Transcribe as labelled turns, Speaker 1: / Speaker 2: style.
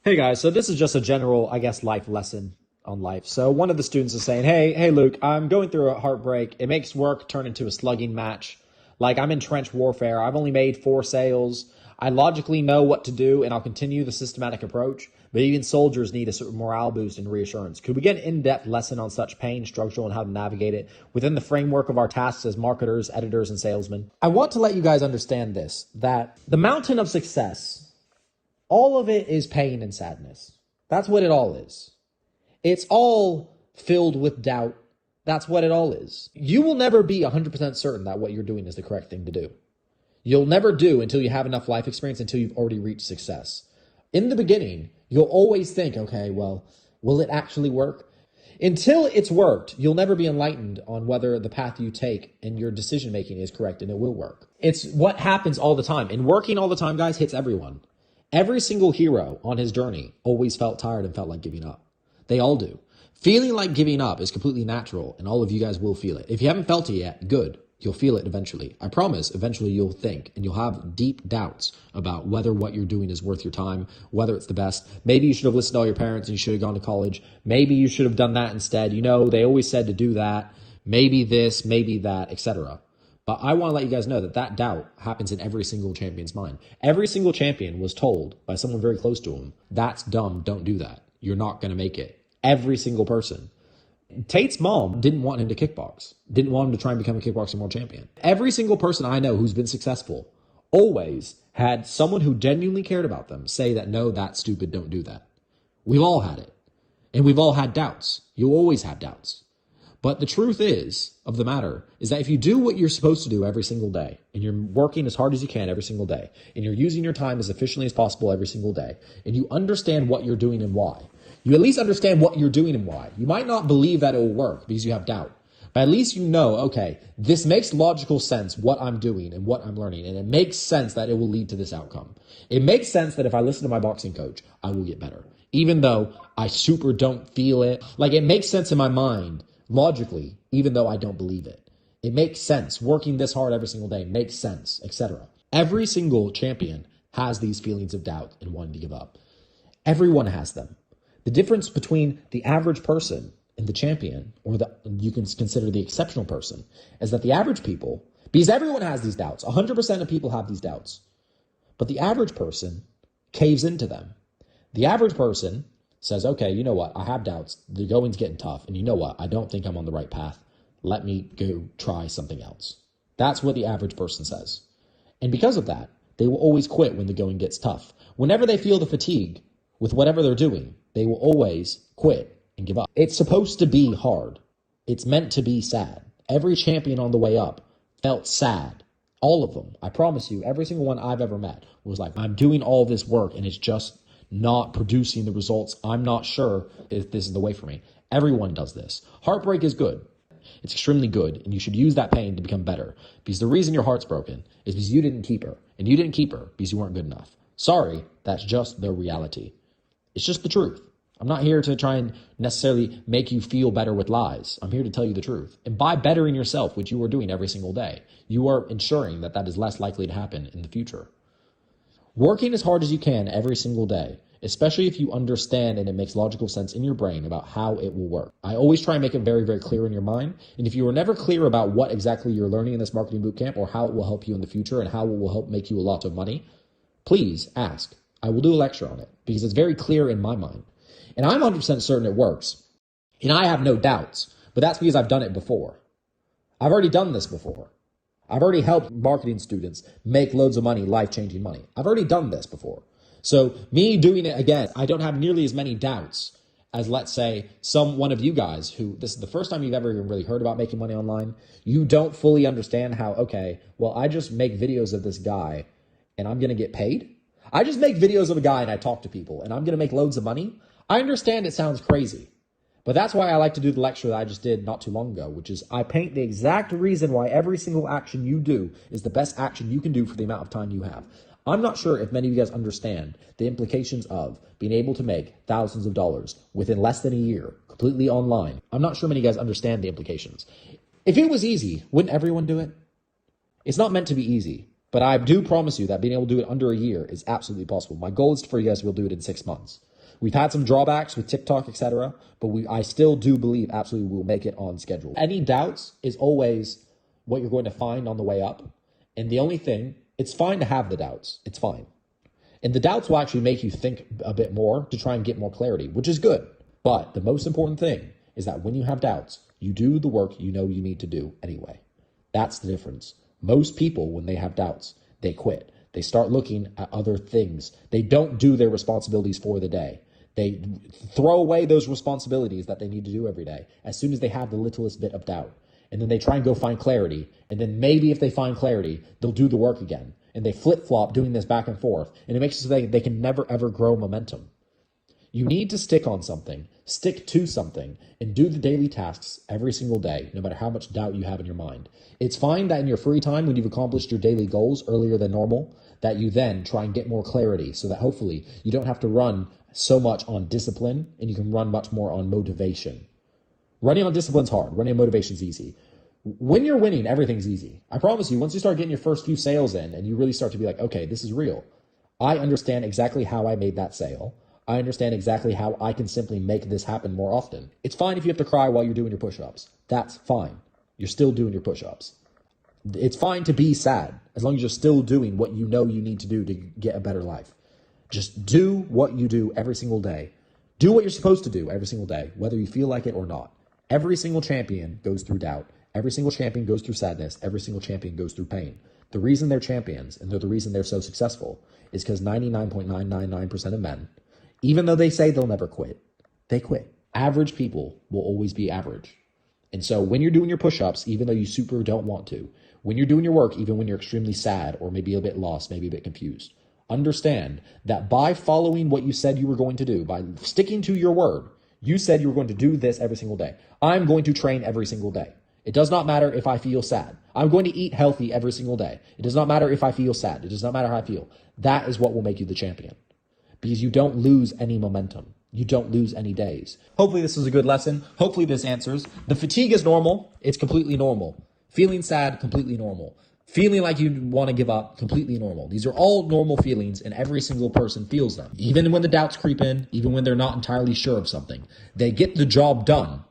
Speaker 1: Hey guys, so this is just a general, I guess, life lesson on life. So one of the students is saying, hey, Luke, I'm going through a heartbreak. It makes work turn into a slugging match. Like I'm in trench warfare. I've only made 4 sales. I logically know what to do and I'll continue the systematic approach. But even soldiers need a certain morale boost and reassurance. Could we get an in-depth lesson on such pain, struggle, and how to navigate it within the framework of our tasks as marketers, editors, and salesmen? I want to let you guys understand this, that the mountain of success, all of it is pain and sadness. That's what it all is. It's all filled with doubt. That's what it all is. You will never be 100% certain that what you're doing is the correct thing to do. You'll never do until you have enough life experience, until you've already reached success. In the beginning, you'll always think, okay, well, will it actually work? Until it's worked, you'll never be enlightened on whether the path you take and your decision making is correct and it will work. It's what happens all the time. And working all the time, guys, hits everyone. Every single hero on his journey always felt tired and felt like giving up. They all do. Feeling like giving up is completely natural, and all of you guys will feel it. If you haven't felt it yet, good. You'll feel it eventually. I promise, eventually you'll think, and you'll have deep doubts about whether what you're doing is worth your time, whether it's the best. Maybe you should have listened to all your parents and you should have gone to college. Maybe you should have done that instead. You know, they always said to do that. Maybe this, maybe that, etc. But I want to let you guys know that that doubt happens in every single champion's mind. Every single champion was told by someone very close to him, that's dumb, don't do that. You're not going to make it. Every single person. Tate's mom didn't want him to kickbox, didn't want him to try and become a kickboxing world champion. Every single person I know who's been successful always had someone who genuinely cared about them say that, no, that's stupid, don't do that. We've all had it. And we've all had doubts. You always have doubts. But the truth of the matter is that if you do what you're supposed to do every single day, and you're working as hard as you can every single day, and you're using your time as efficiently as possible every single day, and you understand what you're doing and why, you at least understand what you're doing and why. You might not believe that it will work because you have doubt, but at least you know, okay, this makes logical sense what I'm doing and what I'm learning, and it makes sense that it will lead to this outcome. It makes sense that if I listen to my boxing coach, I will get better. Even though I super don't feel it, like it makes sense in my mind logically, even though I don't believe it. It makes sense. Working this hard every single day makes sense, etc. Every single champion has these feelings of doubt and wanting to give up. Everyone has them. The difference between the average person and the champion, or you can consider the exceptional person, is that the average people, because everyone has these doubts, 100% of people have these doubts, but the average person caves into them. The average person says, okay, you know what? I have doubts. The going's getting tough. And you know what? I don't think I'm on the right path. Let me go try something else. That's what the average person says. And because of that, they will always quit when the going gets tough. Whenever they feel the fatigue with whatever they're doing, they will always quit and give up. It's supposed to be hard. It's meant to be sad. Every champion on the way up felt sad. All of them. I promise you, every single one I've ever met was like, I'm doing all this work and it's just not producing the results. I'm not sure if this is the way for me. Everyone does this. Heartbreak is good. It's extremely good, and you should use that pain to become better. Because the reason your heart's broken is because you didn't keep her, and you didn't keep her because you weren't good enough. Sorry, that's just the reality. It's just the truth. I'm not here to try and necessarily make you feel better with lies. I'm here to tell you the truth. And by bettering yourself, which you are doing every single day, you are ensuring that that is less likely to happen in the future. Working as hard as you can every single day, especially if you understand and it makes logical sense in your brain about how it will work. I always try and make it very, very clear in your mind. And if you are never clear about what exactly you're learning in this marketing bootcamp or how it will help you in the future and how it will help make you a lot of money, please ask. I will do a lecture on it because it's very clear in my mind. And I'm 100% certain it works. And I have no doubts, but that's because I've done it before. I've already done this before. I've already helped marketing students make loads of money, life-changing money. I've already done this before. So me doing it again, I don't have nearly as many doubts as, let's say, one of you guys who this is the first time you've ever even really heard about making money online. You don't fully understand how, okay, well, I just make videos of this guy and I'm going to get paid. I just make videos of a guy and I talk to people and I'm going to make loads of money. I understand it sounds crazy. But that's why I like to do the lecture that I just did not too long ago, which is I paint the exact reason why every single action you do is the best action you can do for the amount of time you have. I'm not sure if many of you guys understand the implications of being able to make thousands of dollars within less than a year, completely online. I'm not sure many of you guys understand the implications. If it was easy, wouldn't everyone do it? It's not meant to be easy, but I do promise you that being able to do it under a year is absolutely possible. My goal is for you guys to be able to do it in 6 months. We've had some drawbacks with TikTok, etc., but I still do believe absolutely we'll make it on schedule. Any doubts is always what you're going to find on the way up. And the only thing, it's fine to have the doubts. It's fine. And the doubts will actually make you think a bit more to try and get more clarity, which is good. But the most important thing is that when you have doubts, you do the work you know you need to do anyway. That's the difference. Most people, when they have doubts, they quit. They start looking at other things. They don't do their responsibilities for the day. They throw away those responsibilities that they need to do every day as soon as they have the littlest bit of doubt. And then they try and go find clarity. And then maybe if they find clarity, they'll do the work again. And they flip-flop doing this back and forth. And it makes it so they can never, ever grow momentum. You need to stick on something, stick to something, and do the daily tasks every single day, no matter how much doubt you have in your mind. It's fine that in your free time, when you've accomplished your daily goals earlier than normal, that you then try and get more clarity so that hopefully you don't have to run so much on discipline and you can run much more on motivation. Running on discipline's hard. Running on motivation's easy. When you're winning, everything's easy. I promise you, once you start getting your first few sales in and you really start to be like, okay, this is real. I understand exactly how I made that sale. I understand exactly how I can simply make this happen more often. It's fine if you have to cry while you're doing your push-ups. That's fine. You're still doing your push-ups. It's fine to be sad as long as you're still doing what you know you need to do to get a better life. Just do what you do every single day. Do what you're supposed to do every single day, whether you feel like it or not. Every single champion goes through doubt. Every single champion goes through sadness. Every single champion goes through pain. The reason they're champions and they're the reason they're so successful is because 99.999% of men, even though they say they'll never quit, they quit. Average people will always be average. And so when you're doing your push-ups, even though you super don't want to, when you're doing your work, even when you're extremely sad or maybe a bit lost, maybe a bit confused, understand that by following what you said you were going to do, by sticking to your word, you said you were going to do this every single day. I'm going to train every single day. It does not matter if I feel sad. I'm going to eat healthy every single day. It does not matter if I feel sad. It does not matter how I feel. That is what will make you the champion. Because you don't lose any momentum. You don't lose any days. Hopefully this is a good lesson. Hopefully this answers. The fatigue is normal. It's completely normal. Feeling sad, completely normal. Feeling like you want to give up, completely normal. These are all normal feelings and every single person feels them. Even when the doubts creep in, even when they're not entirely sure of something, they get the job done